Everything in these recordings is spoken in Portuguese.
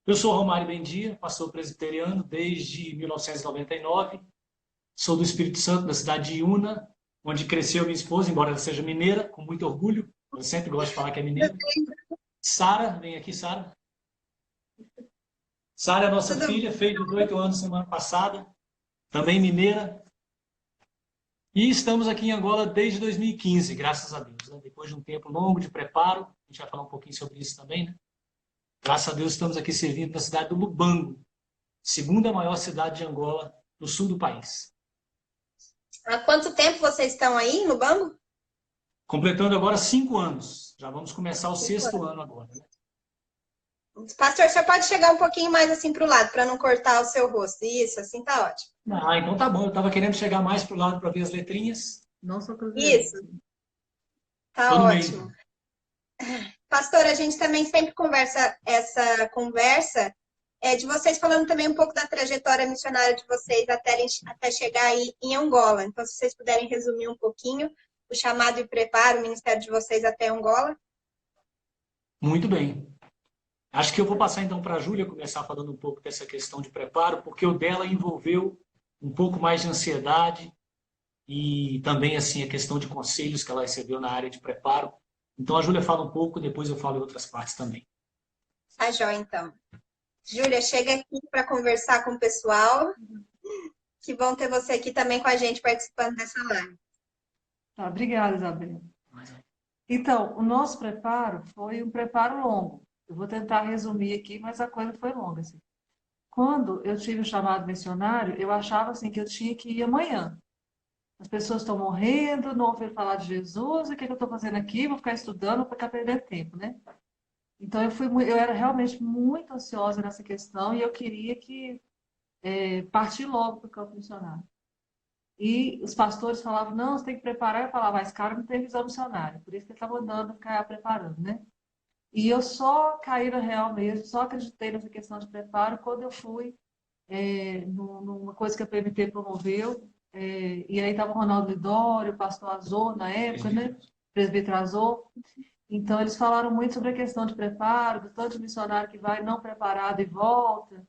Eu sou Romário Bendia, pastor presbiteriano desde 1999. Sou do Espírito Santo, da cidade de Iuna, onde cresceu minha esposa, embora ela seja mineira, com muito orgulho. Eu sempre gosto de falar que é mineira. Sara, vem aqui, Sara. Sara é nossa Tudo filha, fez 18 anos semana passada, também mineira. E estamos aqui em Angola desde 2015, graças a Deus. Né? Depois de um tempo longo de preparo, a gente vai falar um pouquinho sobre isso também, né? Graças a Deus estamos aqui servindo na cidade do Lubango, segunda maior cidade de Angola, no sul do país. Há quanto tempo vocês estão aí no Bangu? Completando agora 5 anos. Já vamos começar o 6º Cinco ano agora. Né? anos. Pastor, você pode chegar um pouquinho mais assim para o lado, para não cortar o seu rosto. Isso, assim tá ótimo. Ah, então tá bom. Eu estava querendo chegar mais para o lado para ver as letrinhas. Não sou Isso, cruzeirense. Tô tá no meio, ótimo. então. Pastor, a gente também sempre conversa essa conversa de vocês falando também um pouco da trajetória missionária de vocês até chegar aí em Angola. Então, se vocês puderem resumir um pouquinho o chamado e preparo, o ministério de vocês até Angola. Muito bem. Acho que eu vou passar então para a Júlia começar falando um pouco dessa questão de preparo, porque o dela envolveu um pouco mais de ansiedade e também assim a questão de conselhos que ela recebeu na área de preparo. Então a Júlia fala um pouco, depois eu falo em outras partes também. Tá joia, então. Júlia, chega aqui para conversar com o pessoal. Que bom ter você aqui também com a gente participando dessa live. Tá, obrigada, Isabel. Então, o nosso preparo foi um preparo longo. Eu vou tentar resumir aqui, mas a coisa foi longa, assim. Quando eu tive o chamado missionário, eu achava assim que eu tinha que ir amanhã. As pessoas estão morrendo, não ouviram falar de Jesus, o que eu estou fazendo aqui? Vou ficar estudando para ficar perdendo tempo, né? Então eu era realmente muito ansiosa nessa questão e eu queria que partir logo para o campo missionário. E os pastores falavam, não, você tem que preparar. Eu falava, esse cara não tem visão missionária, por isso que ele está mandando ficar preparando, né? E eu só caí na real mesmo, só acreditei nessa questão de preparo quando eu fui numa coisa que a PMT promoveu, e aí estava o Ronaldo Lidório, o pastor Azor na época, né? Presbítero Azor. Então, eles falaram muito sobre a questão de preparo, do tanto de missionário que vai não preparado e volta.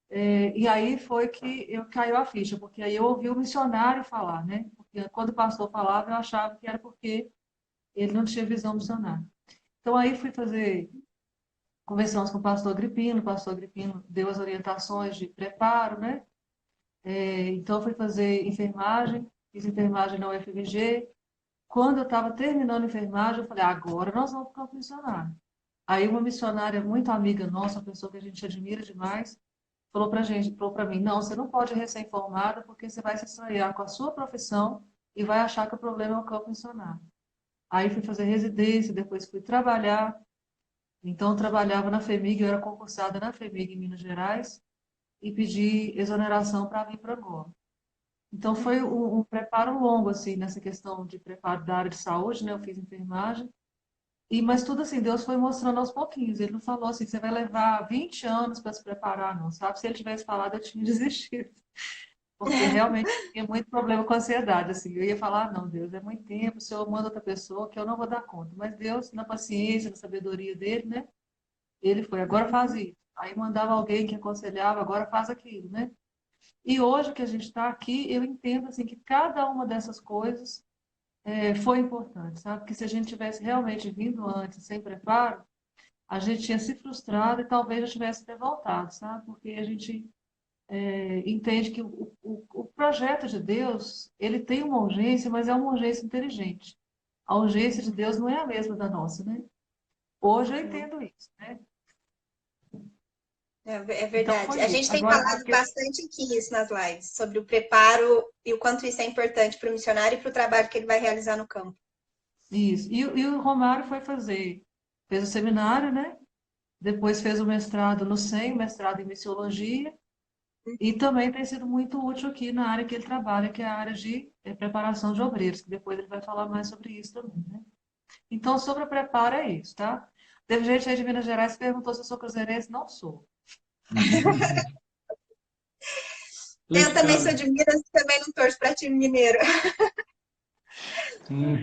E aí foi que eu caiu a ficha, porque aí eu ouvi o missionário falar, né? Porque quando o pastor falava, eu achava que era porque ele não tinha visão missionária. Então, aí fui fazer, conversamos com o pastor Agripino deu as orientações de preparo, né? Então, fui fazer enfermagem, fiz enfermagem na UFMG. Quando eu estava terminando a enfermagem, eu falei, agora nós vamos para o campo missionário. Aí uma missionária muito amiga nossa, uma pessoa que a gente admira demais, falou para gente, falou para mim, não, você não pode ir recém-formada porque você vai se estranhar com a sua profissão e vai achar que o problema é o campo missionário. Aí fui fazer residência, depois fui trabalhar. Então eu trabalhava na FEMIG, eu era concursada na FEMIG em Minas Gerais e pedi exoneração para vir para Angola. Então foi um preparo longo assim nessa questão de preparo da área de saúde, né? Eu fiz enfermagem. Mas tudo assim, Deus foi mostrando aos pouquinhos. Ele não falou assim, você vai levar 20 anos para se preparar, não, sabe? Se ele tivesse falado, eu tinha desistido. Porque realmente tinha muito problema com a ansiedade, assim. Eu ia falar, não, Deus, é muito tempo, o Senhor manda outra pessoa que eu não vou dar conta. Mas Deus, na paciência, na sabedoria dele, né? Ele foi, agora faz isso. Aí mandava alguém que aconselhava, agora faz aquilo, né? E hoje que a gente está aqui, eu entendo, assim, que cada uma dessas coisas foi importante, sabe? Porque se a gente tivesse realmente vindo antes, sem preparo, a gente tinha se frustrado e talvez já tivesse até voltado, sabe? Porque a gente entende que o projeto de Deus, ele tem uma urgência, mas é uma urgência inteligente. A urgência de Deus não é a mesma da nossa, né? Hoje eu entendo isso, né? É Então verdade. foi A isso. gente tem Agora, falado bastante aqui isso nas lives, sobre o preparo e o quanto isso é importante para o missionário e para o trabalho que ele vai realizar no campo. isso. E o Romário fez o seminário, né? Depois fez o mestrado no SEM, mestrado em missiologia, e também tem sido muito útil aqui na área que ele trabalha, que é a área de preparação de obreiros, que depois ele vai falar mais sobre isso também, né? Então, sobre o preparo é isso, tá? Teve gente aí de Minas Gerais que perguntou se eu sou cruzeirense. Não sou. Eu também sou Atleticano. de Minas e também não torço para time mineiro. Hum.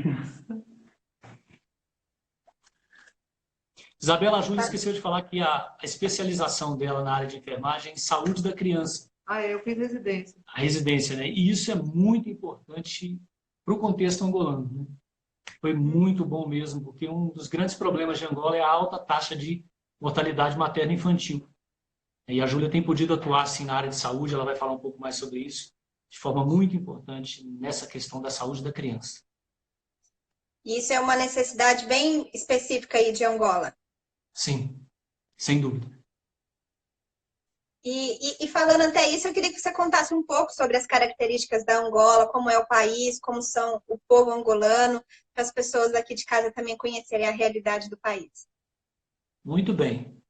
Isabela, a Júlia esqueceu de falar que a especialização dela na área de enfermagem é em saúde da criança, Ah, eu fiz residência. a residência, né? E isso é muito importante para o contexto angolano, né? Foi muito bom mesmo, porque um dos grandes problemas de Angola é a alta taxa de mortalidade materna infantil. E a Júlia tem podido atuar assim na área de saúde, ela vai falar um pouco mais sobre isso, de forma muito importante nessa questão da saúde da criança. E isso é uma necessidade bem específica aí de Angola. Sim, sem dúvida. E falando até isso, eu queria que você contasse um pouco sobre as características da Angola, como é o país, como são o povo angolano, para as pessoas aqui de casa também conhecerem a realidade do país. Muito bem.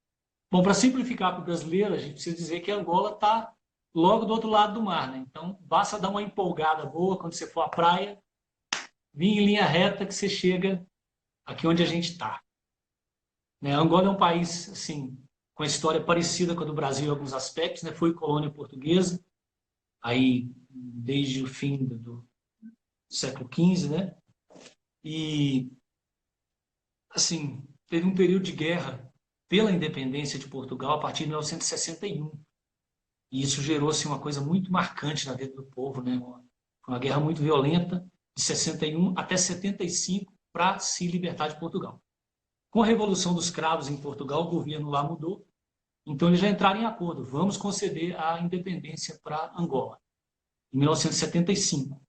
Bom, para simplificar para o brasileiro, a gente precisa dizer que Angola está logo do outro lado do mar, né? Então, basta dar uma empolgada boa quando você for à praia, vir em linha reta que você chega aqui onde a gente está. Né? Angola é um país, assim, com a história parecida com a do Brasil em alguns aspectos, né? Foi colônia portuguesa, aí desde o fim do século XV, né? E, assim, teve um período de guerra pela independência de Portugal a partir de 1961. E isso gerou assim, uma coisa muito marcante na vida do povo, né? Uma guerra muito violenta, de 61 até 75, para se libertar de Portugal. Com a Revolução dos Cravos em Portugal, o governo lá mudou, então eles já entraram em acordo, vamos conceder a independência para Angola, em 1975.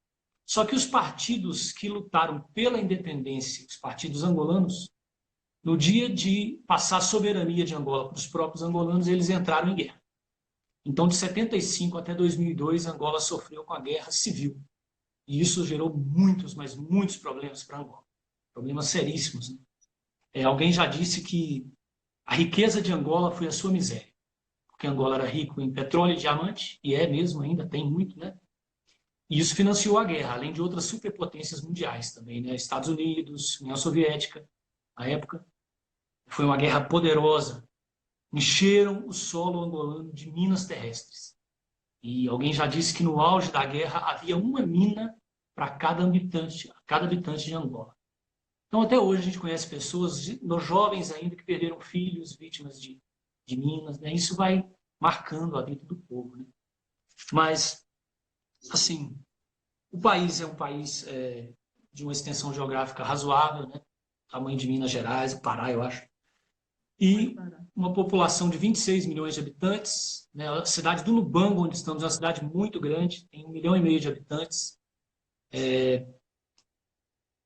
Só que os partidos que lutaram pela independência, os partidos angolanos, no dia de passar a soberania de Angola para os próprios angolanos, eles entraram em guerra. Então, de 75 até 2002, Angola sofreu com a guerra civil. E isso gerou muitos, mas muitos problemas para Angola. Problemas seríssimos. Né? Alguém já disse que a riqueza de Angola foi a sua miséria. Porque Angola era rico em petróleo e diamante, e é mesmo ainda, tem muito, né? E isso financiou a guerra, além de outras superpotências mundiais também, né? Estados Unidos, União Soviética, na época. Foi uma guerra poderosa. Encheram o solo angolano de minas terrestres. E alguém já disse que no auge da guerra havia uma mina para cada habitante de Angola. Então, até hoje, a gente conhece pessoas, jovens ainda, que perderam filhos vítimas de minas. Né? Isso vai marcando a vida do povo. Né? Mas, assim, o país é um país de uma extensão geográfica razoável, né? Tamanho de Minas Gerais, Pará, eu acho. E uma população de 26 milhões de habitantes. Né? A cidade do Lubango, onde estamos, é uma cidade muito grande, tem 1,5 milhão de habitantes.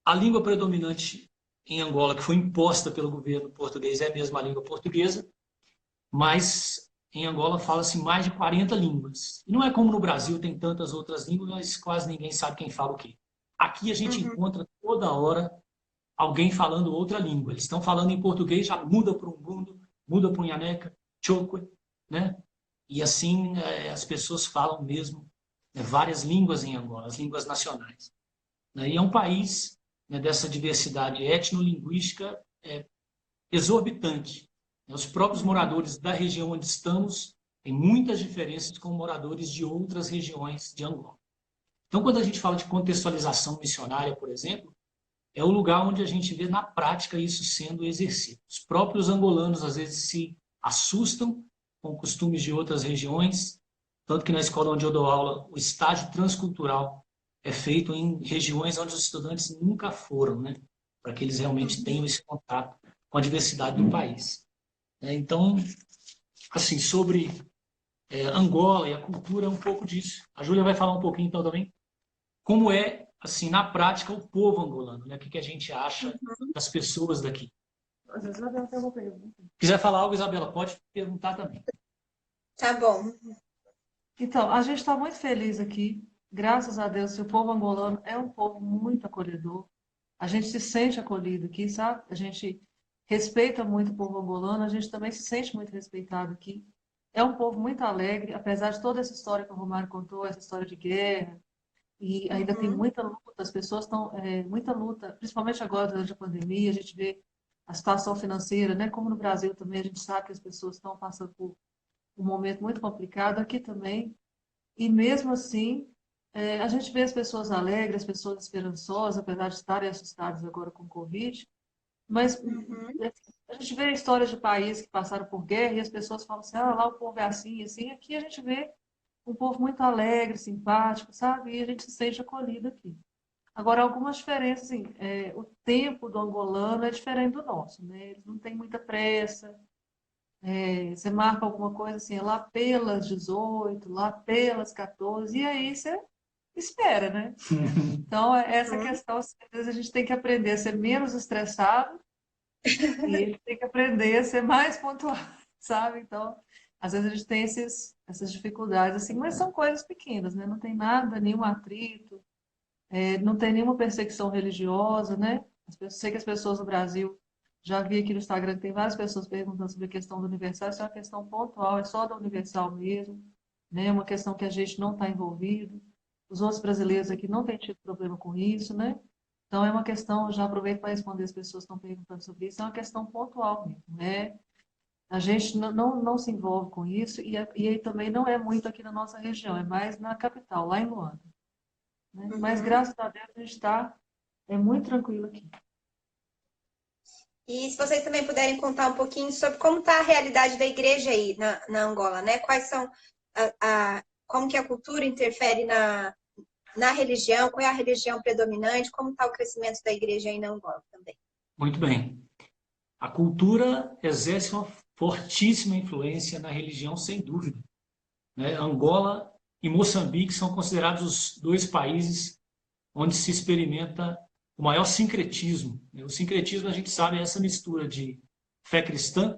A língua predominante em Angola, que foi imposta pelo governo português, é mesmo a língua portuguesa, mas em Angola fala-se mais de 40 línguas. E não é como no Brasil, tem tantas outras línguas, mas quase ninguém sabe quem fala o quê. Aqui a gente encontra toda hora alguém falando outra língua. Eles estão falando em português, já muda para um Bundo, muda para um Nhaneca, Chokwe, né? E assim as pessoas falam mesmo várias línguas em Angola, as línguas nacionais. Né? E é um país dessa diversidade etnolinguística exorbitante. Os próprios moradores da região onde estamos têm muitas diferenças com moradores de outras regiões de Angola. Então, quando a gente fala de contextualização missionária, por exemplo, é o lugar onde a gente vê na prática isso sendo exercido. Os próprios angolanos, às vezes, se assustam com costumes de outras regiões, tanto que na escola onde eu dou aula, o estágio transcultural é feito em regiões onde os estudantes nunca foram, né? Para que eles realmente tenham esse contato com a diversidade do país. Então, assim, sobre Angola e a cultura, é um pouco disso. A Júlia vai falar um pouquinho, então, também, como é, assim, na prática, o povo angolano, né? O que a gente acha das pessoas daqui. Isabela tem uma pergunta. Quiser falar algo, Isabela, pode perguntar também. Tá bom. Então, a gente está muito feliz aqui. Graças a Deus, o povo angolano é um povo muito acolhedor. A gente se sente acolhido aqui, sabe? A gente respeita muito o povo angolano, a gente também se sente muito respeitado aqui. É um povo muito alegre, apesar de toda essa história que o Romário contou, essa história de guerra, e ainda tem muita luta, as pessoas estão, muita luta, principalmente agora durante a pandemia, a gente vê a situação financeira, né? Como no Brasil também, a gente sabe que as pessoas estão passando por um momento muito complicado, aqui também. E mesmo assim, a gente vê as pessoas alegres, as pessoas esperançosas, apesar de estarem assustadas agora com o Covid, mas A gente vê histórias de países que passaram por guerra e as pessoas falam assim, ah, lá o povo é assim, assim. Aqui a gente vê um povo muito alegre, simpático, sabe? E a gente se sente acolhido aqui. Agora, algumas diferenças, assim, o tempo do angolano é diferente do nosso, né? Eles não têm muita pressa. Você marca alguma coisa assim, lá pelas 18, lá pelas 14, e aí você espera, né? Então, essa Uhum. questão, assim, às vezes a gente tem que aprender a ser menos estressado e ele tem que aprender a ser mais pontual, sabe? Então, às vezes a gente tem essas dificuldades, assim, mas são coisas pequenas, né? Não tem nada, nenhum atrito, não tem nenhuma perseguição religiosa, né? Sei que as pessoas no Brasil, já vi aqui no Instagram que tem várias pessoas perguntando sobre a questão do Universal, isso é uma questão pontual, é só da Universal mesmo, né? É uma questão que a gente não está envolvido. Os outros brasileiros aqui não têm tido problema com isso, né? Então, é uma questão, já aproveito para responder as pessoas que estão perguntando sobre isso, é uma questão pontual mesmo, né? A gente não se envolve com isso e aí também não é muito aqui na nossa região, é mais na capital, lá em Luanda, né? Mas, Uhum. graças a Deus, a gente está muito tranquilo aqui. E se vocês também puderem contar um pouquinho sobre como está a realidade da igreja aí na Angola, né? Quais são como que a cultura interfere na religião, qual é a religião predominante, como está o crescimento da igreja aí na Angola também. Muito bem. A cultura exerce uma fortíssima influência na religião, sem dúvida, né? Angola e Moçambique são considerados os dois países onde se experimenta o maior sincretismo. O sincretismo, a gente sabe, é essa mistura de fé cristã,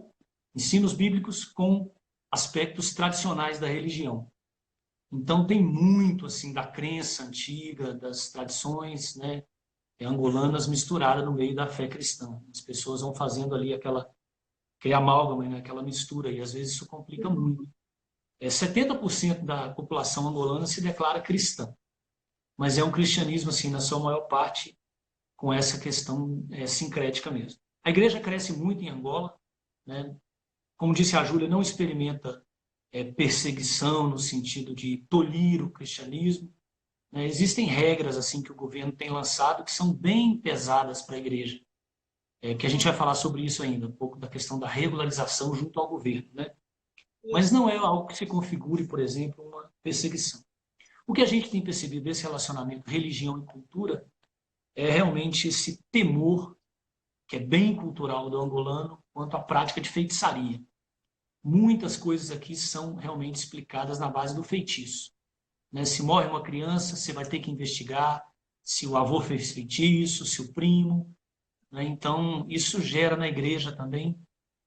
ensinos bíblicos, com aspectos tradicionais da religião. Então, tem muito assim da crença antiga, das tradições, né, angolanas misturada no meio da fé cristã. As pessoas vão fazendo ali aquele amálgama, né, aquela mistura, e às vezes isso complica muito. 70% da população angolana se declara cristã, mas é um cristianismo, assim, na sua maior parte, com essa questão sincrética mesmo. A igreja cresce muito em Angola, né? Como disse a Júlia, não experimenta perseguição no sentido de tolir o cristianismo, né? Existem regras assim que o governo tem lançado que são bem pesadas para a igreja, que a gente vai falar sobre isso ainda, um pouco da questão da regularização junto ao governo, né? Mas Isso. não é algo que se configure, por exemplo, uma perseguição. O que a gente tem percebido desse relacionamento religião e cultura é realmente esse temor, que é bem cultural do angolano, quanto à prática de feitiçaria. Muitas coisas aqui são realmente explicadas na base do feitiço, né? Se morre uma criança, você vai ter que investigar se o avô fez feitiço, se o primo, né? Então, isso gera na igreja também,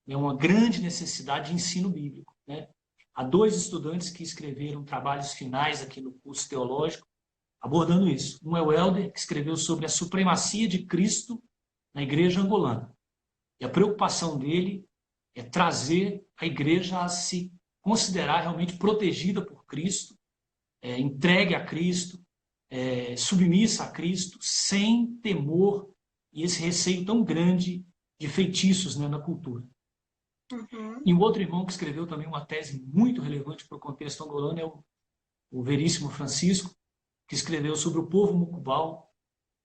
né, uma grande necessidade de ensino bíblico, né? Há dois estudantes que escreveram trabalhos finais aqui no curso teológico abordando isso. Um é o Helder, que escreveu sobre a supremacia de Cristo na igreja angolana. E a preocupação dele é trazer a igreja a se considerar realmente protegida por Cristo, entregue a Cristo, submissa a Cristo, sem temor e esse receio tão grande de feitiços, né, na cultura. Uhum. E um outro irmão que escreveu também uma tese muito relevante para o contexto angolano é o Veríssimo Francisco, que escreveu sobre o povo mucubal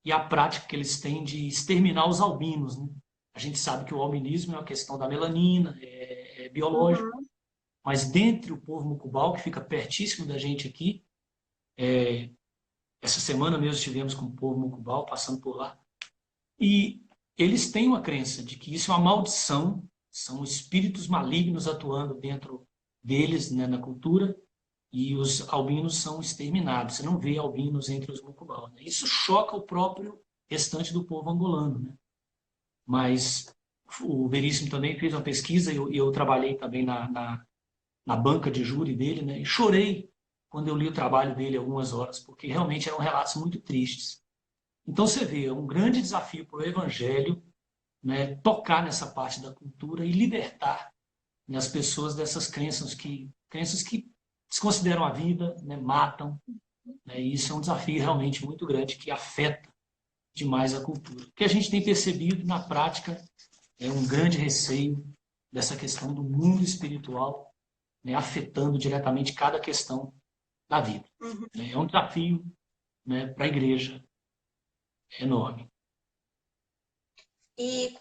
e a prática que eles têm de exterminar os albinos, né? A gente sabe que o albinismo é uma questão da melanina, é biológico, Uhum. mas dentre o povo mucubal, que fica pertíssimo da gente aqui, essa semana mesmo estivemos com o povo mucubal, passando por lá, e eles têm uma crença de que isso é uma maldição, são espíritos malignos atuando dentro deles, né, na cultura, e os albinos são exterminados. Você não vê albinos entre os mucubal, né? Isso choca o próprio restante do povo angolano, né? Mas o Veríssimo também fez uma pesquisa e eu trabalhei também na banca de júri dele, né? E chorei quando eu li o trabalho dele algumas horas, porque realmente eram relatos muito tristes. Então você vê, é um grande desafio para o evangelho, né, tocar nessa parte da cultura e libertar, né, as pessoas dessas crenças que desconsideram a vida, né, matam, né, e isso é um desafio realmente muito grande que afeta demais a cultura. O que a gente tem percebido na prática é um grande receio dessa questão do mundo espiritual, né, afetando diretamente cada questão da vida. Uhum. É um desafio, né, para a igreja enorme. E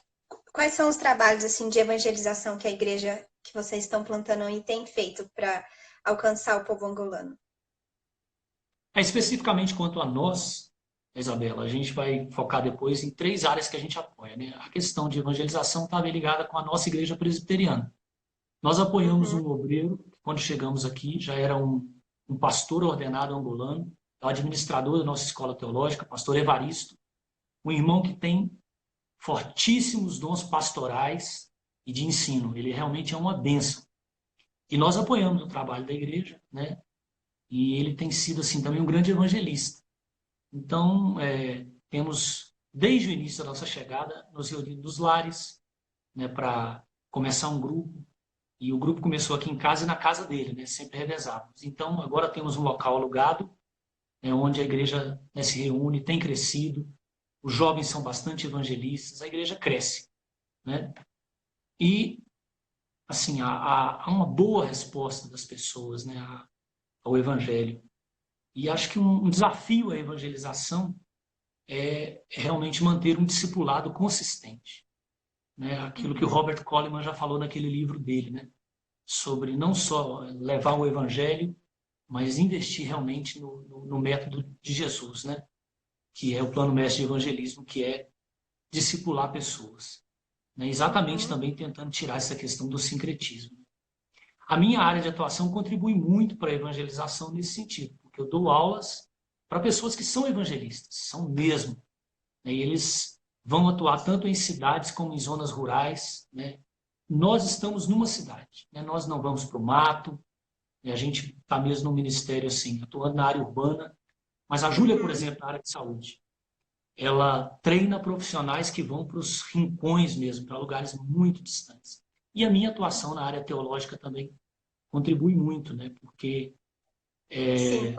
quais são os trabalhos assim de evangelização que a igreja que vocês estão plantando aí tem feito para alcançar o povo angolano? Especificamente quanto a nós, Isabela, a gente vai focar depois em 3 áreas que a gente apoia, né? A questão de evangelização está bem ligada com a nossa igreja presbiteriana. Nós apoiamos Uhum. um obreiro, que quando chegamos aqui já era um pastor ordenado angolano, é o administrador da nossa escola teológica, pastor Evaristo, um irmão que tem fortíssimos dons pastorais e de ensino. Ele realmente é uma bênção. E nós apoiamos o trabalho da igreja, né? E ele tem sido assim também um grande evangelista. Então, temos, desde o início da nossa chegada, nos reunido nos lares, né, para começar um grupo. E o grupo começou aqui em casa e na casa dele, né, sempre revezávamos. Então, agora temos um local alugado, onde a igreja, né, se reúne, tem crescido. Os jovens são bastante evangelistas, a igreja cresce, né? E, assim, há uma boa resposta das pessoas, né, ao evangelho. E acho que um desafio à evangelização é realmente manter um discipulado consistente, né? Aquilo que o Robert Coleman já falou naquele livro dele, né? Sobre não só levar o evangelho, mas investir realmente no método de Jesus, né? Que é o plano mestre de evangelismo, que é discipular pessoas, né? Exatamente Uhum. também tentando tirar essa questão do sincretismo. A minha área de atuação contribui muito para a evangelização nesse sentido, porque eu dou aulas para pessoas que são evangelistas, são mesmo, né? E eles vão atuar tanto em cidades como em zonas rurais, né? Nós estamos numa cidade, né? Nós não vamos para o mato, né? A gente está mesmo no ministério assim, atuando na área urbana, mas a Júlia, por Uhum. exemplo, na área de saúde, ela treina profissionais que vão para os rincões mesmo, para lugares muito distantes. E a minha atuação na área teológica também contribui muito, né? Porque Sim,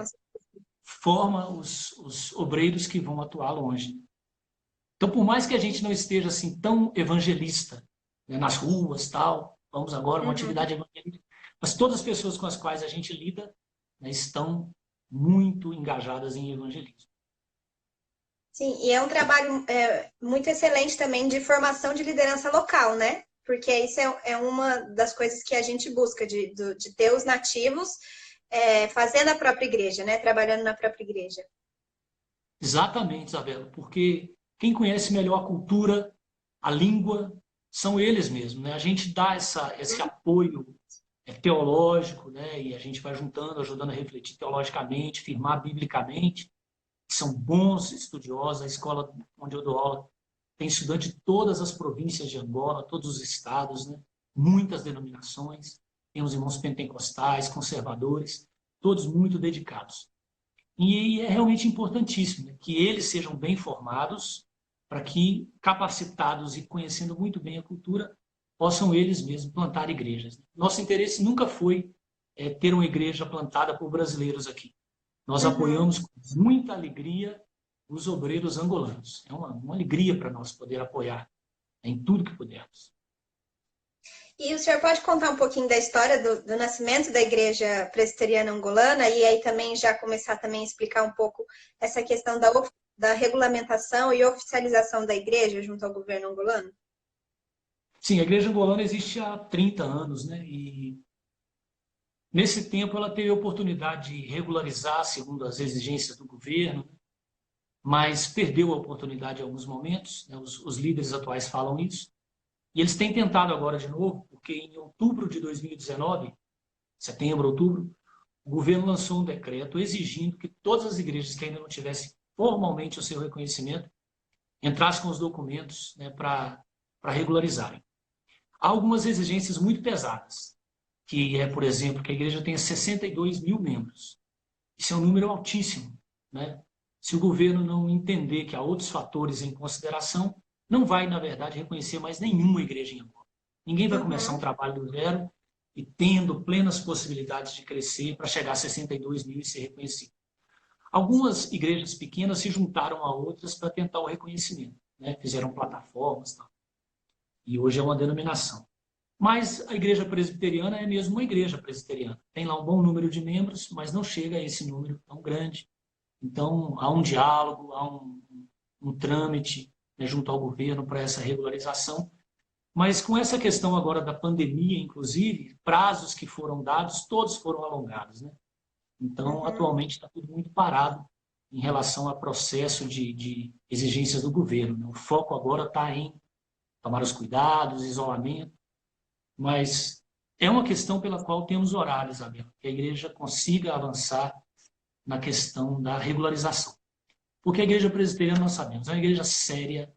forma os obreiros que vão atuar longe. Então, por mais que a gente não esteja assim tão evangelista, né, nas ruas, tal, vamos agora uma uhum. atividade evangelística, mas todas as pessoas com as quais a gente lida, né, estão muito engajadas em evangelismo. Sim, e é um trabalho muito excelente também de formação de liderança local, né? Porque isso é uma das coisas que a gente busca, de ter os nativos fazendo a própria igreja, né? Trabalhando na própria igreja. Exatamente, Isabela, porque quem conhece melhor a cultura, a língua, são eles mesmos, né? A gente dá esse apoio teológico, né? E a gente vai juntando, ajudando a refletir teologicamente, firmar biblicamente. São bons estudiosos. A escola onde eu dou aula tem estudante de todas as províncias de Angola, todos os estados, né? Muitas denominações. Temos irmãos pentecostais, conservadores, todos muito dedicados. E é realmente importantíssimo, né, que eles sejam bem formados para que, capacitados e conhecendo muito bem a cultura, possam eles mesmos plantar igrejas. Nosso interesse nunca foi ter uma igreja plantada por brasileiros aqui. Nós Uhum. apoiamos com muita alegria os obreiros angolanos. É uma alegria para nós poder apoiar em tudo que pudermos. E o senhor pode contar um pouquinho da história do nascimento da Igreja Presbiteriana Angolana e aí também já começar também a explicar um pouco essa questão da regulamentação e oficialização da igreja junto ao governo angolano? Sim, a igreja angolana existe há 30 anos, né? E nesse tempo ela teve a oportunidade de regularizar segundo as exigências do governo, mas perdeu a oportunidade em alguns momentos, né? Os líderes atuais falam isso. E eles têm tentado agora de novo, porque em outubro de 2019, setembro, outubro, o governo lançou um decreto exigindo que todas as igrejas que ainda não tivessem formalmente o seu reconhecimento entrassem com os documentos, né, para regularizarem. Há algumas exigências muito pesadas, que é, por exemplo, que a igreja tenha 62 mil membros. Isso é um número altíssimo, né? Se o governo não entender que há outros fatores em consideração, não vai, na verdade, reconhecer mais nenhuma igreja em Angola. Ninguém vai começar um Uhum. trabalho do zero e tendo plenas possibilidades de crescer para chegar a 62 mil e ser reconhecido. Algumas igrejas pequenas se juntaram a outras para tentar o reconhecimento, né? Fizeram plataformas, tal. E hoje é uma denominação. Mas a igreja presbiteriana é mesmo uma igreja presbiteriana. Tem lá um bom número de membros, mas não chega a esse número tão grande. Então, há um diálogo, há um trâmite, né, junto ao governo para essa regularização. Mas com essa questão agora da pandemia, inclusive, prazos que foram dados, todos foram alongados, né? Então, atualmente está tudo muito parado em relação ao processo de exigências do governo, né? O foco agora está em tomar os cuidados, isolamento, mas é uma questão pela qual temos orado, Isabel, que a igreja consiga avançar na questão da regularização. Porque a igreja presbiteriana, nós sabemos, é uma igreja séria,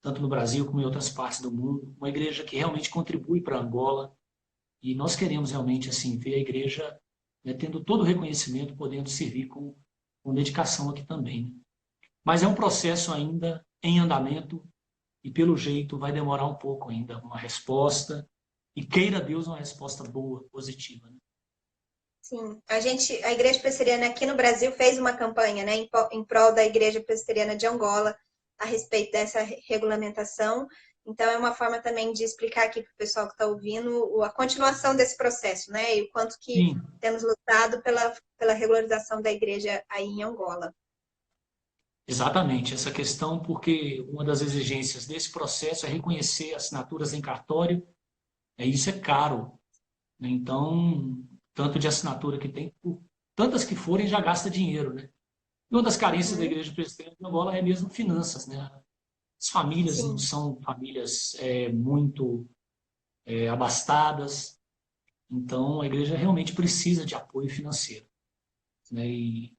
tanto no Brasil como em outras partes do mundo, uma igreja que realmente contribui para Angola, e nós queremos realmente assim ver a igreja, né, tendo todo o reconhecimento, podendo servir com dedicação aqui também, né? Mas é um processo ainda em andamento e, pelo jeito, vai demorar um pouco ainda uma resposta, e queira Deus uma resposta boa, positiva, né? Sim, a Igreja Presbiteriana aqui no Brasil fez uma campanha, né, em prol da Igreja Presbiteriana de Angola a respeito dessa regulamentação. Então, é uma forma também de explicar aqui para o pessoal que está ouvindo a continuação desse processo, né, e o quanto que Sim, temos lutado pela regularização da igreja aí em Angola. exatamente, essa questão, porque uma das exigências desse processo é reconhecer assinaturas em cartório, isso é caro, né? Então, tanto de assinatura que tem, por tantas que forem, já gasta dinheiro, né? E uma das carências da Igreja Presbiteriana de Angola é mesmo finanças, né? As famílias não Sim, são famílias muito abastadas, então a igreja realmente precisa de apoio financeiro, né? E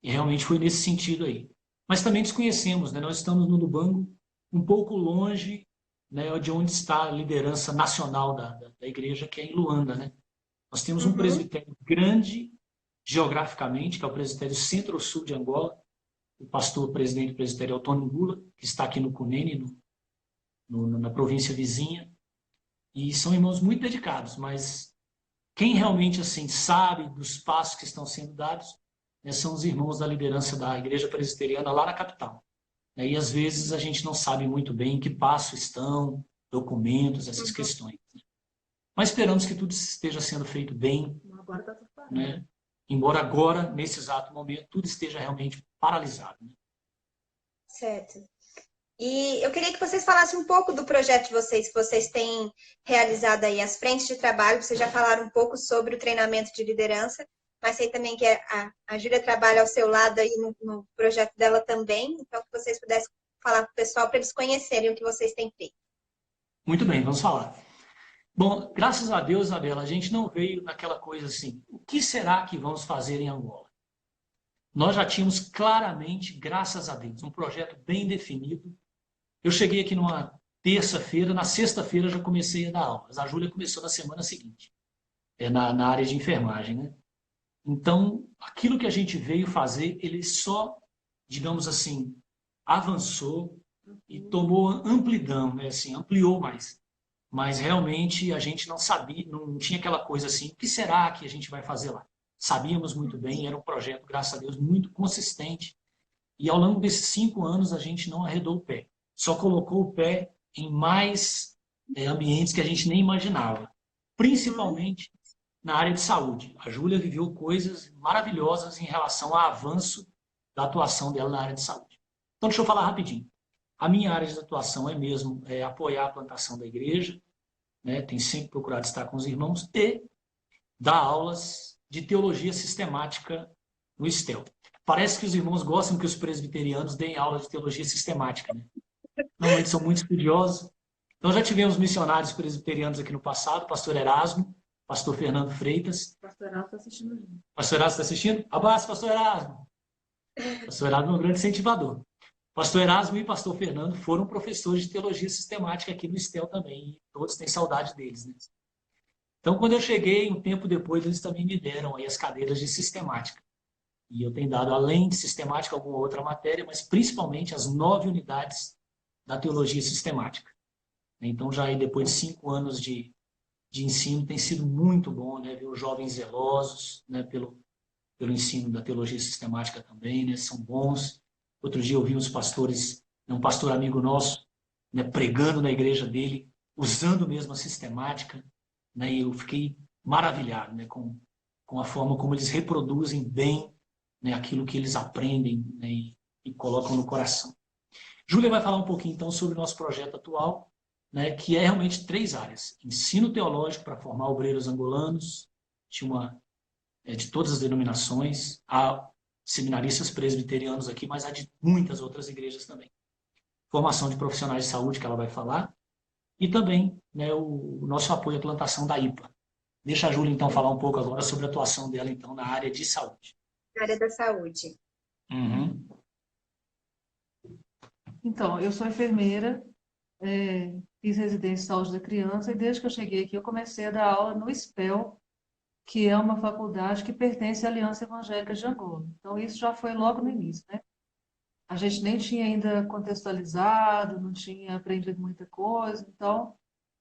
realmente foi nesse sentido aí. Mas também desconhecemos, né? Nós estamos no Lubango um pouco longe, né, de onde está a liderança nacional da igreja, que é em Luanda, né? Nós temos um presbitério grande geograficamente, que é o presbitério Centro-Sul de Angola, o pastor presidente do presbitério Antônio Ngula, que está aqui no Cunene, na província vizinha, e são irmãos muito dedicados, mas quem realmente assim sabe dos passos que estão sendo dados, né, são os irmãos da liderança da igreja presbiteriana lá na capital. E às vezes a gente não sabe muito bem em que passo estão, documentos, essas questões. Mas esperamos que tudo esteja sendo feito bem, Agora está tudo parado. né? Embora agora, nesse exato momento, tudo esteja realmente paralisado, né? certo. E eu queria que vocês falassem um pouco do projeto de vocês, que vocês têm realizado aí, as frentes de trabalho. Vocês já falaram um pouco sobre o treinamento de liderança, mas sei também que a Júlia trabalha ao seu lado aí no projeto dela também. Então, que vocês pudessem falar para o pessoal, para eles conhecerem o que vocês têm feito. Muito bem, vamos falar. Bom, graças a Deus, Isabela, a gente não veio naquela coisa assim, o que será que vamos fazer em Angola? Nós já tínhamos claramente, graças a Deus, um projeto bem definido. Eu cheguei aqui numa terça-feira, na sexta-feira já comecei a dar aulas. A Júlia começou na semana seguinte, na área de enfermagem, né? Então, aquilo que a gente veio fazer, ele só, digamos assim, avançou e tomou amplidão, né? Assim, ampliou mais. Mas realmente a gente não sabia, não tinha aquela coisa assim, o que será que a gente vai fazer lá? Sabíamos muito bem, era um projeto, graças a Deus, muito consistente. E ao longo desses 5 anos a gente não arredou o pé. Só colocou o pé em mais ambientes que a gente nem imaginava. Principalmente na área de saúde. A Júlia viveu coisas maravilhosas em relação ao avanço da atuação dela na área de saúde. Então, deixa eu falar rapidinho. A minha área de atuação é mesmo apoiar a plantação da igreja, né? Tem sempre procurado estar com os irmãos e dar aulas de teologia sistemática no STEL. Parece que os irmãos gostam que os presbiterianos deem aula de teologia sistemática, né? Normalmente são muito estudiosos. Então, já tivemos missionários presbiterianos aqui no passado, pastor Erasmo, pastor Fernando Freitas. O pastor Erasmo está assistindo a gente. Pastor Erasmo está assistindo? Abraço, pastor Erasmo. Pastor Erasmo é um grande incentivador. Pastor Erasmo e pastor Fernando foram professores de teologia sistemática aqui no STEL também. E todos têm saudade deles, né? Então, quando eu cheguei, um tempo depois, eles também me deram aí as cadeiras de sistemática. E eu tenho dado, além de sistemática, alguma outra matéria, mas principalmente as 9 unidades da teologia sistemática. Então, já aí depois de 5 anos de ensino, tem sido muito bom, né? Ver os jovens zelosos, né? Pelo ensino da teologia sistemática também, né? São bons. Outro dia eu vi uns pastores, um pastor amigo nosso, né? Pregando na igreja dele, usando mesmo a sistemática, né? E eu fiquei maravilhado, né? Com a forma como eles reproduzem bem, né? Aquilo que eles aprendem, né? E colocam no coração. Júlia vai falar um pouquinho, então, sobre o nosso projeto atual, né, que é realmente 3 áreas. Ensino teológico para formar obreiros angolanos, de todas as denominações, há seminaristas presbiterianos aqui, mas há de muitas outras igrejas também. Formação de profissionais de saúde, que ela vai falar, e também, né, o nosso apoio à plantação da IPA. Deixa a Júlia, então, falar um pouco agora sobre a atuação dela, então, na área de saúde. Na área da saúde. Uhum. Então, eu sou enfermeira, fiz residência em saúde da criança e desde que eu cheguei aqui eu comecei a dar aula no SPEL, que é uma faculdade que pertence à Aliança Evangélica de Angola. Então, isso já foi logo no início, né? A gente nem tinha ainda contextualizado, não tinha aprendido muita coisa, então,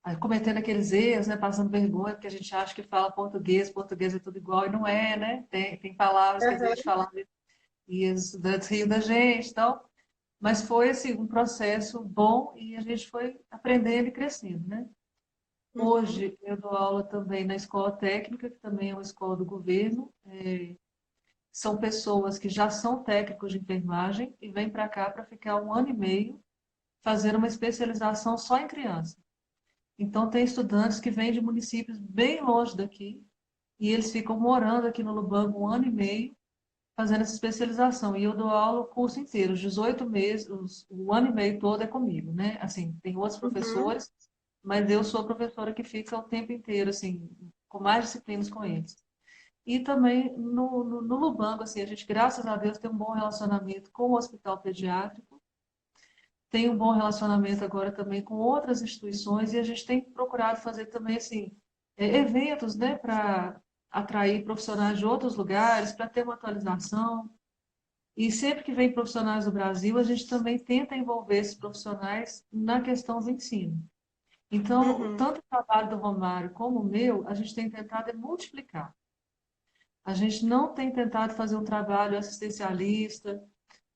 aí cometendo aqueles erros, né? Passando vergonha, porque a gente acha que fala português é tudo igual, e não é, né? Tem palavras que a gente Aham. fala e os estudantes riam da gente, então, mas foi assim, um processo bom e a gente foi aprendendo e crescendo, né? Uhum. Hoje eu dou aula também na escola técnica, que também é uma escola do governo. São pessoas que já são técnicos de enfermagem e vêm para cá para ficar 1 ano e meio fazendo uma especialização só em criança. Então tem estudantes que vêm de municípios bem longe daqui e eles ficam morando aqui no Lubango 1 ano e meio fazendo essa especialização. E eu dou aula o curso inteiro, os 18 meses, o ano e meio todo é comigo, né? Assim, tem outros Uhum. professores, mas eu sou a professora que fica o tempo inteiro, assim, com mais disciplinas com eles. E também no Lubango, assim, a gente, graças a Deus, tem um bom relacionamento com o hospital pediátrico, tem um bom relacionamento agora também com outras instituições e a gente tem procurado fazer também, assim, eventos, né, para atrair profissionais de outros lugares, para ter uma atualização. E sempre que vem profissionais do Brasil, a gente também tenta envolver esses profissionais na questão do ensino. Então, Uhum. tanto o trabalho do Romário como o meu, a gente tem tentado multiplicar. A gente não tem tentado fazer um trabalho assistencialista,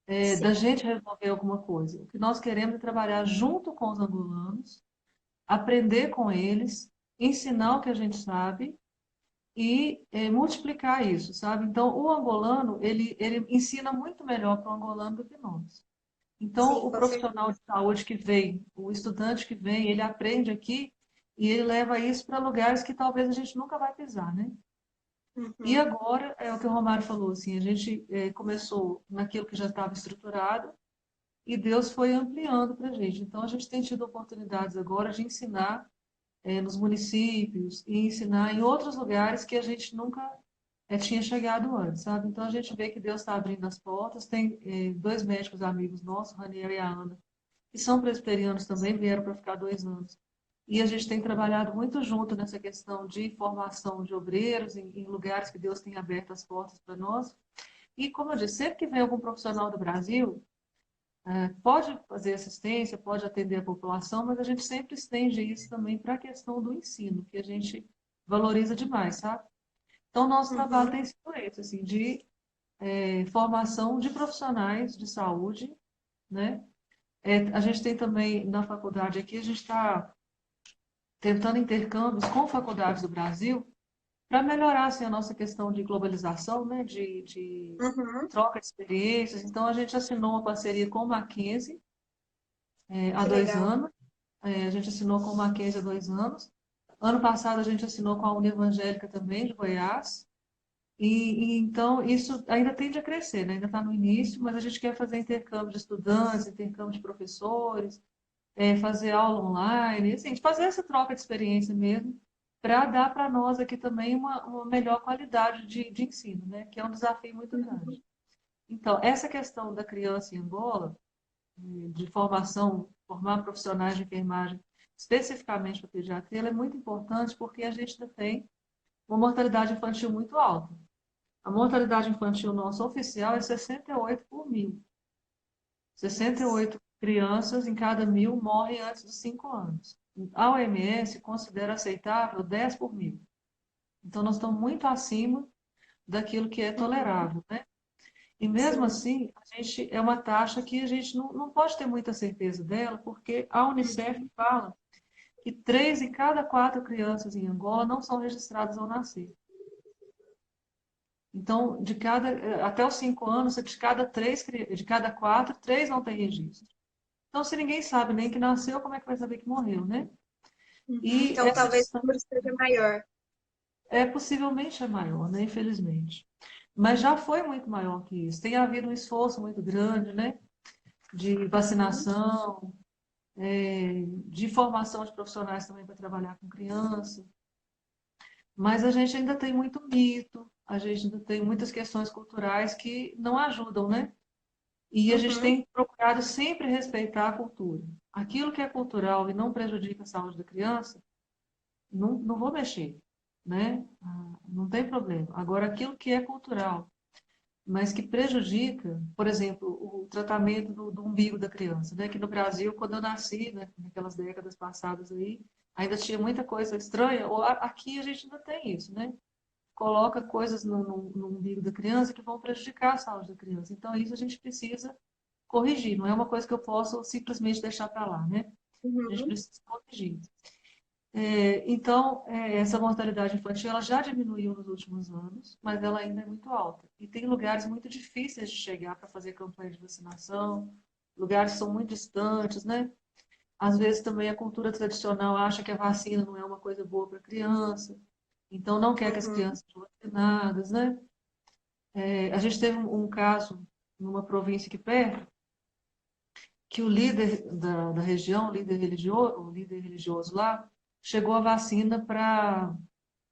da Sim, gente resolver alguma coisa. O que nós queremos é trabalhar junto com os angolanos, aprender com eles, ensinar o que a gente sabe e multiplicar isso, sabe? Então, o angolano, ele ensina muito melhor para o angolano do que nós. Então, sim, o com profissional certeza. de saúde que vem, o estudante que vem, ele aprende aqui e ele leva isso para lugares que talvez a gente nunca vai pisar, né? E Uhum. agora, é o que o Romário falou, assim, a gente começou naquilo que já estava estruturado e Deus foi ampliando para a gente. Então, a gente tem tido oportunidades agora de ensinar nos municípios e ensinar em outros lugares que a gente nunca tinha chegado antes, sabe? Então, a gente vê que Deus está abrindo as portas. Tem 2 médicos amigos nossos, o Raniel e a Ana, que são presbiterianos também, vieram para ficar 2 anos. E a gente tem trabalhado muito junto nessa questão de formação de obreiros em lugares que Deus tem aberto as portas para nós. E, como eu disse, sempre que vem algum profissional do Brasil, pode fazer assistência, pode atender a população, mas a gente sempre estende isso também para a questão do ensino, que a gente valoriza demais, sabe? Então, nosso trabalho Uhum. tem sido esse, assim, de formação de profissionais de saúde, né? A gente tem também na faculdade aqui, a gente está tentando intercâmbios com faculdades do Brasil para melhorar assim, a nossa questão de globalização, né? De Uhum. troca de experiências. Então, a gente assinou uma parceria com o Mackenzie há Que dois legal. anos. A gente assinou com o Mackenzie há 2 anos. Ano passado, a gente assinou com a União Evangélica também, de Goiás. Então, isso ainda tende a crescer, né? Ainda está no início, mas a gente quer fazer intercâmbio de estudantes, intercâmbio de professores, fazer aula online, assim, fazer essa troca de experiência mesmo, para dar para nós aqui também uma melhor qualidade de ensino, né? Que é um desafio muito grande. Então, essa questão da criança em Angola, de formação, formar profissionais de enfermagem, especificamente para pediatria, ela é muito importante porque a gente ainda tem uma mortalidade infantil muito alta. A mortalidade infantil nossa oficial é 68 por mil. 68 crianças em cada 1.000 morrem antes dos 5 anos. A OMS considera aceitável 10 por 1.000. Então, nós estamos muito acima daquilo que é Uhum. tolerável, né? E mesmo Sim. assim, a gente é uma taxa que a gente não pode ter muita certeza dela, porque a Unicef fala que 3 em cada 4 crianças em Angola não são registradas ao nascer. Então, até os 5 anos, de cada 4, 3 não tem registro. Então, se ninguém sabe nem que nasceu, como é que vai saber que morreu, né? E Então, essa talvez o distância número seja maior. possivelmente é maior, né? Infelizmente. Mas já foi muito maior que isso. Tem havido um esforço muito grande, né? De vacinação, de formação de profissionais também para trabalhar com criança. Mas a gente ainda tem muito mito, a gente ainda tem muitas questões culturais que não ajudam, né? E a gente Uhum, tem procurado sempre respeitar a cultura. Aquilo que é cultural e não prejudica a saúde da criança, não vou mexer, né? Não tem problema. Agora, aquilo que é cultural, mas que prejudica, por exemplo, o tratamento do umbigo da criança, né? Que no Brasil, quando eu nasci, né, naquelas décadas passadas aí, ainda tinha muita coisa estranha, ou aqui a gente ainda tem isso, né? Coloca coisas no umbigo da criança que vão prejudicar a saúde da criança. Então, isso a gente precisa corrigir, não é uma coisa que eu posso simplesmente deixar para lá, né? A gente uhum. precisa corrigir. Então, essa mortalidade infantil ela já diminuiu nos últimos anos, mas ela ainda é muito alta. E tem lugares muito difíceis de chegar para fazer campanha de vacinação, lugares que são muito distantes, né? Às vezes também a cultura tradicional acha que a vacina não é uma coisa boa para a criança, então não quer que as Uhum, crianças sejam vacinadas, né? A gente teve um caso numa província aqui perto, que o líder da região, o líder religioso lá, chegou a vacina para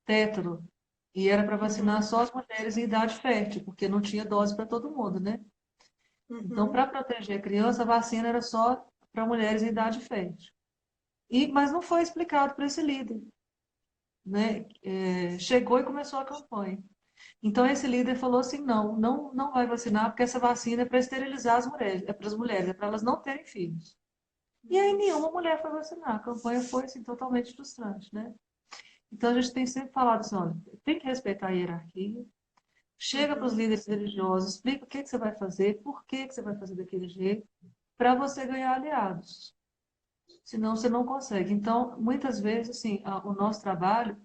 tétano. E era para uhum, vacinar só as mulheres em idade fértil, porque não tinha dose para todo mundo, né? Então, uhum, para proteger a criança, a vacina era só para mulheres em idade fértil. Mas não foi explicado para esse líder, né? Chegou e começou a campanha. Então, esse líder falou assim: não vai vacinar, porque essa vacina é para esterilizar as mulheres, é para as mulheres, é para elas não terem filhos. E aí nenhuma mulher foi vacinar. A campanha foi assim, totalmente frustrante, né? Então a gente tem sempre falado assim, olha, tem que respeitar a hierarquia, chega para os uhum. líderes religiosos, explica o que você vai fazer, por que você vai fazer daquele jeito, para você ganhar aliados. Senão você não consegue. Então, muitas vezes, assim, o nosso trabalho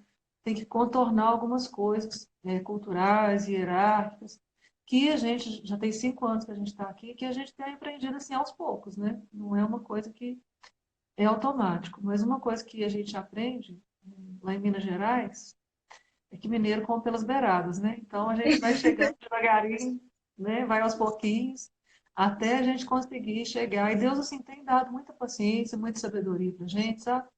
tem que contornar algumas coisas culturais, hierárquicas, que a gente já tem 5 anos que a gente está aqui, que a gente tem aprendido assim aos poucos, né? Não é uma coisa que é automático. Mas uma coisa que a gente aprende lá em Minas Gerais é que mineiro come pelas beiradas, né? Então a gente vai chegando devagarinho, né? Vai aos pouquinhos, até a gente conseguir chegar. E Deus, assim, tem dado muita paciência, muita sabedoria pra gente, sabe?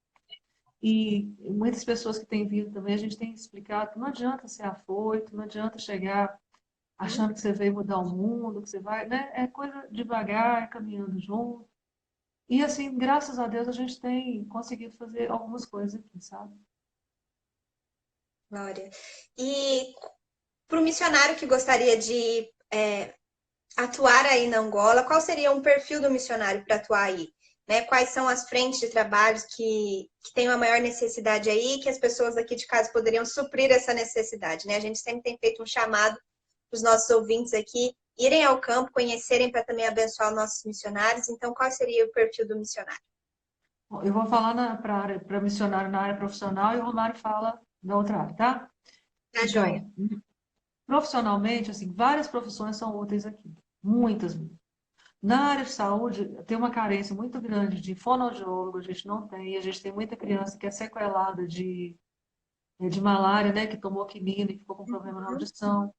E muitas pessoas que têm vindo também, a gente tem explicado que não adianta ser afoito, não adianta chegar achando que você veio mudar o mundo, que você vai, né? É coisa devagar, caminhando junto. E assim, graças a Deus, a gente tem conseguido fazer algumas coisas aqui, sabe? Glória. E para o missionário que gostaria de atuar aí na Angola, qual seria um perfil do missionário para atuar aí? Né? Quais são as frentes de trabalhos que têm uma maior necessidade aí, que as pessoas aqui de casa poderiam suprir essa necessidade, né? A gente sempre tem feito um chamado para os nossos ouvintes aqui irem ao campo, conhecerem para também abençoar os nossos missionários. Então, qual seria o perfil do missionário? Bom, eu vou falar para missionário na área profissional e o Romário fala da outra área, tá? Tá joia. Então, profissionalmente, assim, várias profissões são úteis aqui. Muitas. Na área de saúde, tem uma carência muito grande de fonoaudiólogo, a gente não tem. A gente tem muita criança que é sequelada de malária, né? Que tomou quinina e ficou com problema na audição.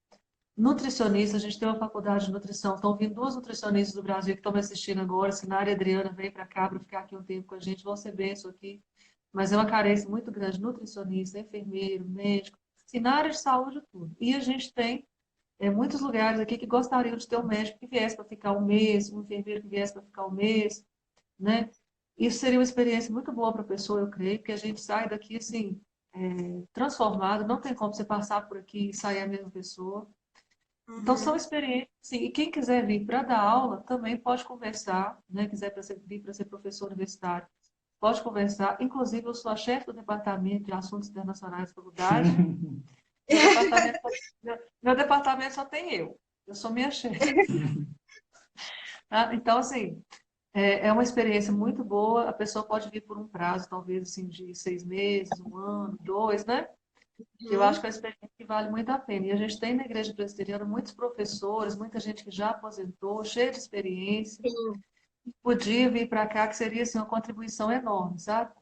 Nutricionista, a gente tem uma faculdade de nutrição. Estão vindo duas nutricionistas do Brasil que estão me assistindo agora. Sinara e Adriana vem para cá para ficar aqui um tempo com a gente, vão ser bênção aqui. Mas é uma carência muito grande, nutricionista, enfermeiro, médico, assim, na área de saúde, tudo. E a gente tem muitos lugares aqui que gostariam de ter um médico que viesse para ficar um mês, um enfermeiro que viesse para ficar um mês, né? Isso seria uma experiência muito boa para a pessoa, eu creio, porque a gente sai daqui, assim, transformado, não tem como você passar por aqui e sair a mesma pessoa. Então, são Uhum. experiências, sim. E quem quiser vir para dar aula também pode conversar, né? Quiser vir para ser professor universitário, pode conversar. Inclusive, eu sou a chefe do departamento de assuntos internacionais da faculdade. Meu departamento, meu departamento só tem eu. Eu sou minha chefe. Tá? Então, assim, é uma experiência muito boa. A pessoa pode vir por um prazo, talvez, assim, de 6 meses, um ano, dois, né? Que eu acho que é uma experiência que vale muito a pena. E a gente tem na Igreja Presbiteriana muitos professores, muita gente que já aposentou, cheia de experiência. Sim. podia vir para cá, que seria assim, uma contribuição enorme, sabe?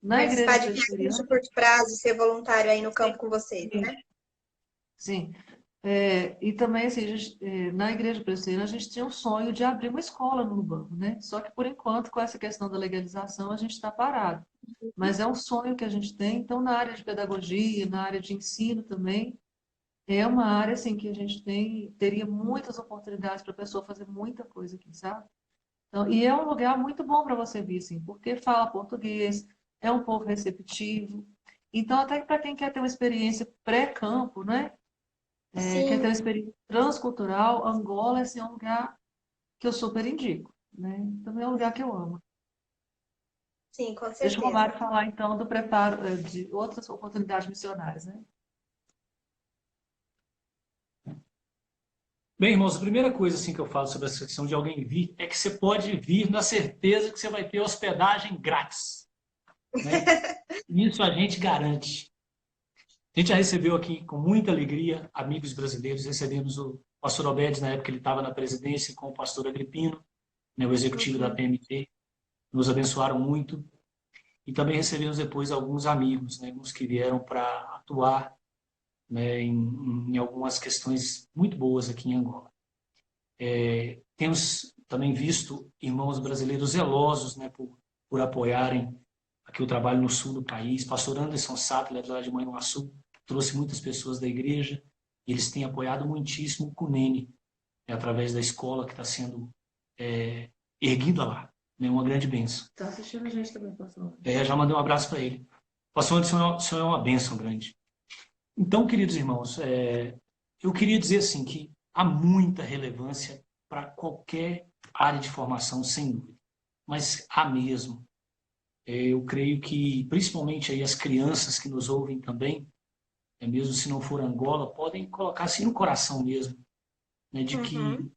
Na Participar igreja de viagens de presbiteriana, curto prazo, ser voluntário aí no campo com vocês, né? sim. E também, assim, na igreja presbiteriana, a gente tinha um sonho de abrir uma escola no Lubambo, né? Só que, por enquanto, com essa questão da legalização, a gente está parado. Mas é um sonho que a gente tem. Então, na área de pedagogia, na área de ensino também, é uma área, assim, que a gente teria muitas oportunidades para a pessoa fazer muita coisa aqui, sabe? Então, e é um lugar muito bom para você vir, assim, porque fala português, é um povo receptivo. Então, até para quem quer ter uma experiência pré-campo, né? Quer ter Sim, uma experiência transcultural, Angola assim, é um lugar que eu super indico, né? Também é um lugar que eu amo. sim, com Deixa o certeza. Romário falar, então, do preparo de outras oportunidades missionárias, né? Bem, irmãos, a primeira coisa assim, que eu falo sobre essa questão de alguém vir é que você pode vir na certeza que você vai ter hospedagem grátis, né? Isso a gente garante. A gente já recebeu aqui com muita alegria amigos brasileiros. Recebemos o pastor Alberto, na época ele estava na presidência, com o pastor Agripino, né, o executivo da Uhum. PMT. Nos abençoaram muito. E também recebemos depois alguns amigos, né, uns que vieram para atuar, né, em algumas questões muito boas aqui em Angola. Temos também visto irmãos brasileiros zelosos, né, por apoiarem aqui o trabalho no sul do país. Pastor Anderson Sattler, lá de Manhuaçu, trouxe muitas pessoas da igreja. Eles têm apoiado muitíssimo o CUNENE, né, através da escola que está sendo erguida lá. Né, uma grande bênção. Está assistindo a gente também, pastor. Já mandei um abraço para ele. Pastor Anderson, o senhor é uma bênção grande. Então, queridos irmãos, eu queria dizer assim que há muita relevância para qualquer área de formação, sem dúvida. Mas há mesmo. Eu creio que, principalmente aí as crianças que nos ouvem também, mesmo se não for Angola, podem colocar assim no coração mesmo, né, de Uhum. que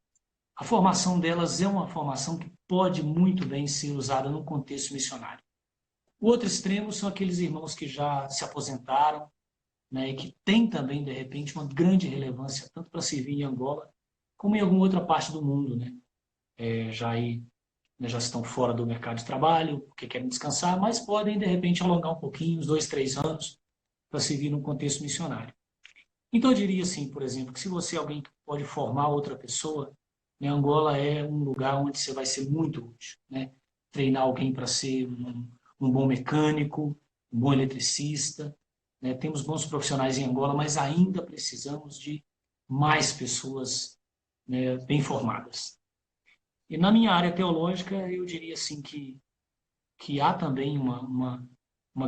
a formação delas é uma formação que pode muito bem ser usada no contexto missionário. O outro extremo são aqueles irmãos que já se aposentaram, né, e que têm também, de repente, uma grande relevância, tanto para servir em Angola, como em alguma outra parte do mundo, né? Já estão fora do mercado de trabalho, porque querem descansar, mas podem, de repente, alongar um pouquinho, uns 2, 3 anos, para servir num contexto missionário. Então, eu diria assim, por exemplo, que se você é alguém que pode formar outra pessoa, né, Angola é um lugar onde você vai ser muito útil, né? Treinar alguém para ser um bom mecânico, um bom eletricista, né? Temos bons profissionais em Angola, mas ainda precisamos de mais pessoas, né, bem formadas. E na minha área teológica, eu diria assim que há também uma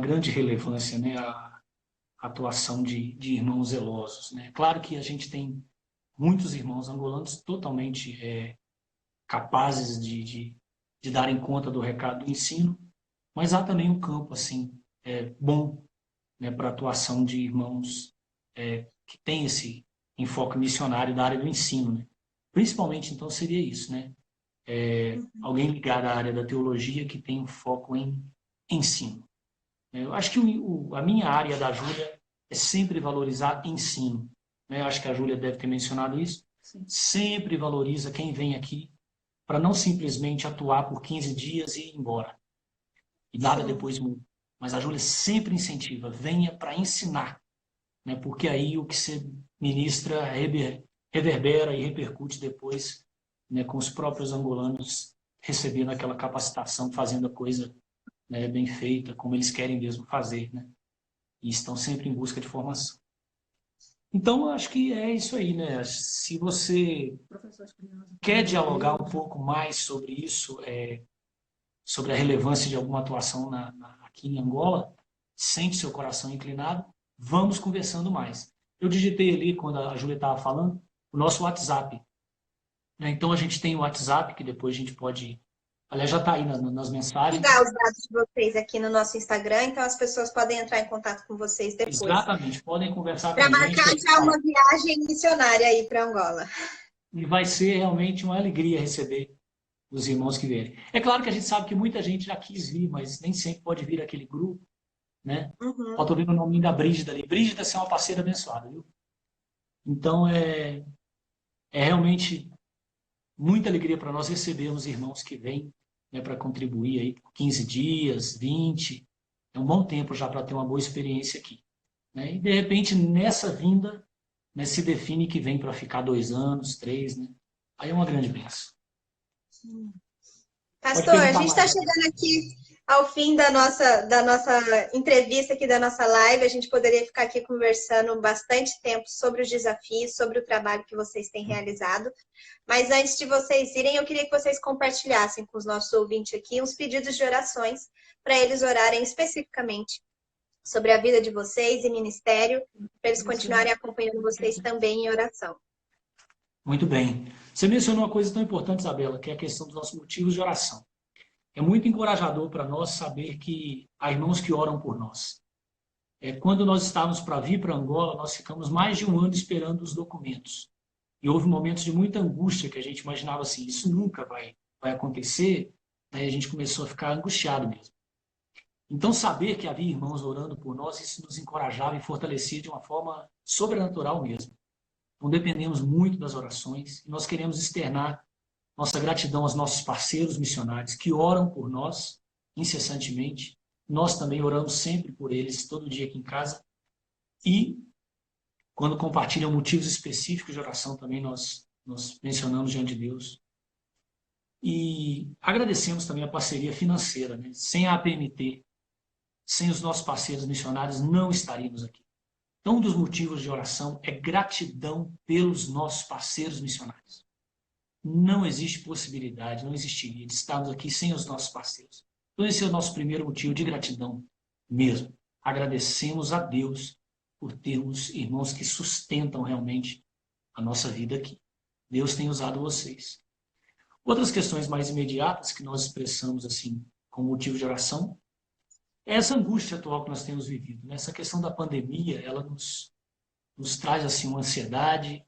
grande relevância, né, a atuação de irmãos zelosos, né? Claro que a gente tem muitos irmãos angolanos totalmente capazes de darem conta do recado do ensino, mas há também um campo assim bom, né, para a atuação de irmãos que tem esse enfoque missionário da área do ensino, né? Principalmente, então, seria isso, né? Alguém ligado à área da teologia que tem um foco em ensino. Eu acho que a minha área da Júlia é sempre valorizar ensino. Eu acho que a Júlia deve ter mencionado isso. Sim. Sempre valoriza quem vem aqui para não simplesmente atuar por 15 dias e ir embora. E nada Sim. depois muda. Mas a Júlia sempre incentiva, venha para ensinar. Né? Porque aí o que você ministra reverbera e repercute depois, né, com os próprios angolanos recebendo aquela capacitação, fazendo a coisa, né, bem feita, como eles querem mesmo fazer, né? E estão sempre em busca de formação. Então, acho que é isso aí, né? Se você quer dialogar um pouco mais sobre isso, sobre a relevância de alguma atuação aqui em Angola, sente seu coração inclinado, vamos conversando mais. Eu digitei ali, quando a Júlia estava falando, o nosso WhatsApp. Né? Então, a gente tem o WhatsApp, que depois a gente pode... Aliás, já está aí nas mensagens. Dar os dados de vocês aqui no nosso Instagram, então as pessoas podem entrar em contato com vocês depois. Exatamente, podem conversar com Para a gente. marcar já uma viagem missionária aí para Angola. E vai ser realmente uma alegria receber os irmãos que vierem. É claro que a gente sabe que muita gente já quis vir, mas nem sempre pode vir aquele grupo, né? Uhum. Ó, tô vendo o nome da Brígida ali. Brígida é uma parceira abençoada, viu? Então, é realmente muita alegria para nós recebermos irmãos que vêm né, para contribuir aí por 15 dias, 20. É um bom tempo já para ter uma boa experiência aqui, né? E, de repente, nessa vinda, né, se define que vem para ficar 2 anos, 3, né? Aí é uma grande bênção. Pode Pastor, a perguntar gente está mais. chegando aqui ao fim da nossa entrevista aqui, da nossa live. A gente poderia ficar aqui conversando bastante tempo sobre os desafios, sobre o trabalho que vocês têm realizado. Mas antes de vocês irem, eu queria que vocês compartilhassem com os nossos ouvintes aqui uns pedidos de orações para eles orarem especificamente sobre a vida de vocês e ministério, para eles continuarem acompanhando vocês também em oração. Muito bem. Você mencionou uma coisa tão importante, Isabela, que é a questão dos nossos motivos de oração. É muito encorajador para nós saber que há irmãos que oram por nós. Quando nós estávamos para vir para Angola, nós ficamos mais de um ano esperando os documentos. E houve momentos de muita angústia que a gente imaginava assim, isso nunca vai acontecer. Aí a gente começou a ficar angustiado mesmo. Então, saber que havia irmãos orando por nós, isso nos encorajava e fortalecia de uma forma sobrenatural mesmo. Então, dependemos muito das orações e nós queremos externar nossa gratidão aos nossos parceiros missionários que oram por nós incessantemente. Nós também oramos sempre por eles, todo dia aqui em casa. E, quando compartilham motivos específicos de oração, também nós mencionamos diante de Deus. E agradecemos também a parceria financeira, né? Sem a APMT, sem os nossos parceiros missionários, não estaríamos aqui. Então, um dos motivos de oração é gratidão pelos nossos parceiros missionários. Não existe possibilidade, não existiria de estarmos aqui sem os nossos parceiros. Então, esse é o nosso primeiro motivo de gratidão mesmo. Agradecemos a Deus por termos irmãos que sustentam realmente a nossa vida aqui. Deus tem usado vocês. Outras questões mais imediatas que nós expressamos assim como motivo de oração é essa angústia atual que nós temos vivido. Essa questão da pandemia, ela nos traz assim uma ansiedade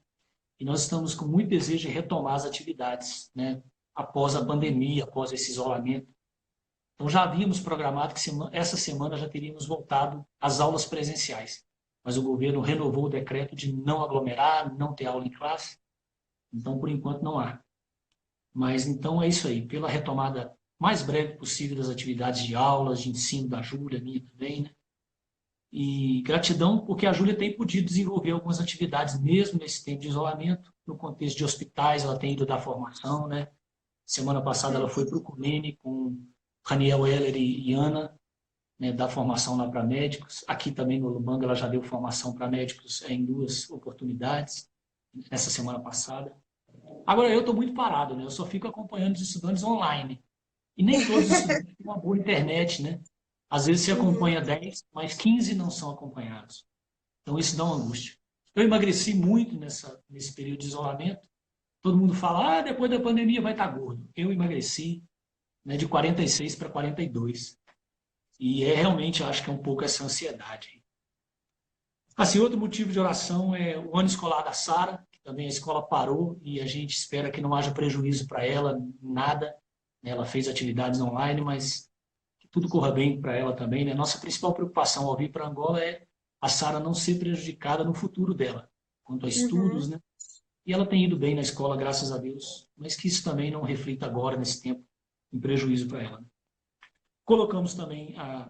e nós estamos com muito desejo de retomar as atividades, né, após a pandemia, após esse isolamento. Então já havíamos programado que essa semana já teríamos voltado às aulas presenciais, mas o governo renovou o decreto de não aglomerar, não ter aula em classe, então por enquanto não há. Mas então é isso aí, pela retomada mais breve possível das atividades de aulas, de ensino da Júlia, minha também, né? E gratidão porque a Júlia tem podido desenvolver algumas atividades mesmo nesse tempo de isolamento, no contexto de hospitais, ela tem ido dar formação, né? Semana passada ela foi para o Cunene com Raniel Heller e Ana, né, dar formação lá para médicos. Aqui também no Lubanga ela já deu formação para médicos em 2 oportunidades, nessa semana passada. Agora eu estou muito parado, né? Eu só fico acompanhando os estudantes online. E nem todos os estudantes têm uma boa internet, né? Às vezes você acompanha 10, mas 15 não são acompanhados. Então isso dá uma angústia. Eu emagreci muito nesse período de isolamento. Todo mundo fala, depois da pandemia vai estar gordo. Eu emagreci, né, de 46 para 42. E realmente, eu acho que é um pouco essa ansiedade. Assim, outro motivo de oração é o ano escolar da Sara, que também a escola parou e a gente espera que não haja prejuízo para ela, nada. Ela fez atividades online, mas que tudo corra bem para ela também, né? Nossa principal preocupação ao vir para Angola é a Sara não ser prejudicada no futuro dela, quanto a estudos, né? E ela tem ido bem na escola, graças a Deus, mas que isso também não reflita agora, nesse tempo, em prejuízo para ela. Colocamos também a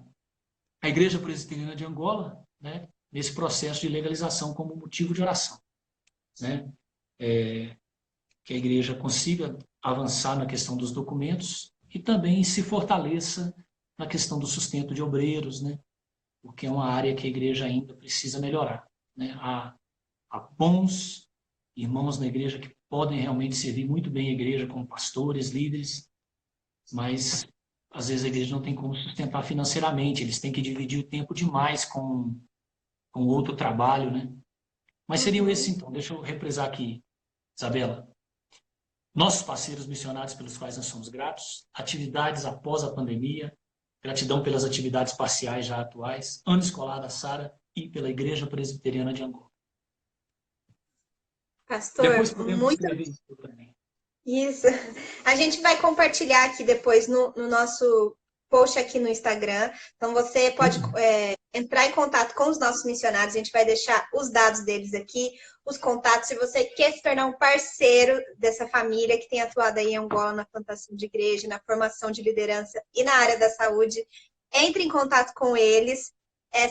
Igreja Presbiteriana de Angola, né, nesse processo de legalização como motivo de oração, né? Que a igreja consiga avançar na questão dos documentos e também se fortaleça na questão do sustento de obreiros, né? Porque é uma área que a igreja ainda precisa melhorar, né? Há bons irmãos na igreja que podem realmente servir muito bem a igreja como pastores, líderes, mas às vezes a igreja não tem como sustentar financeiramente, eles têm que dividir o tempo demais com outro trabalho, né? Mas seriam esses então, deixa eu represar aqui, Isabela. Nossos parceiros missionários pelos quais nós somos gratos, atividades após a pandemia, gratidão pelas atividades parciais já atuais, ano escolar da Sara e pela Igreja Presbiteriana de Angola. Pastor, Depois podemos muito escrever isso também. isso. A gente vai compartilhar aqui depois no nosso post aqui no Instagram. Então, você pode entrar em contato com os nossos missionários. A gente vai deixar os dados deles aqui, os contatos. Se você quer se tornar um parceiro dessa família que tem atuado aí em Angola na plantação de igreja, na formação de liderança e na área da saúde, entre em contato com eles.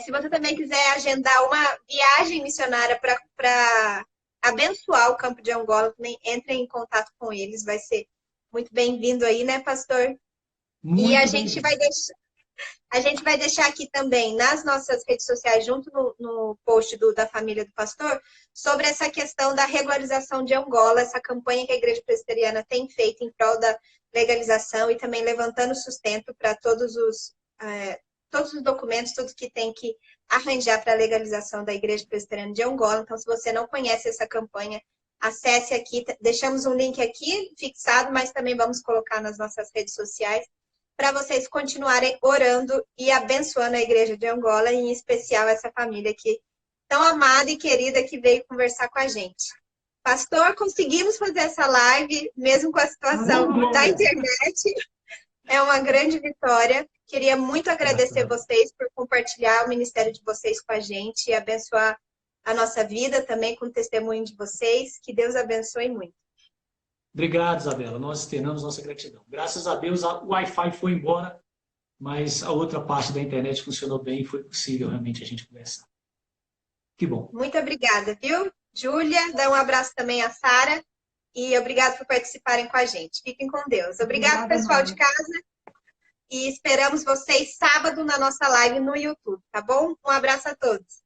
Se você também quiser agendar uma viagem missionária para abençoar o campo de Angola, também entre em contato com eles. Vai ser muito bem-vindo aí, né, pastor? Muito E a bem. gente vai deixar aqui também nas nossas redes sociais, junto no post da família do pastor, sobre essa questão da regularização de Angola, essa campanha que a Igreja Presbiteriana tem feito em prol da legalização e também levantando sustento para todos os documentos, tudo que tem que arranjar para a legalização da Igreja Presbiteriana de Angola. Então, se você não conhece essa campanha, acesse aqui, deixamos um link aqui fixado, mas também vamos colocar nas nossas redes sociais, para vocês continuarem orando e abençoando a Igreja de Angola, e em especial essa família aqui, tão amada e querida, que veio conversar com a gente. Pastor, conseguimos fazer essa live, mesmo com a situação da internet. É uma grande vitória. Queria muito agradecer vocês por compartilhar o ministério de vocês com a gente e abençoar a nossa vida também com o testemunho de vocês. Que Deus abençoe muito. Obrigado, Isabela. Nós externamos nossa gratidão. Graças a Deus, o Wi-Fi foi embora, mas a outra parte da internet funcionou bem e foi possível realmente a gente conversar. Que bom. Muito obrigada, viu? Júlia, dá um abraço também à Sara e obrigado por participarem com a gente. Fiquem com Deus. Obrigado, pessoal de casa. E esperamos vocês sábado na nossa live no YouTube, tá bom? Um abraço a todos.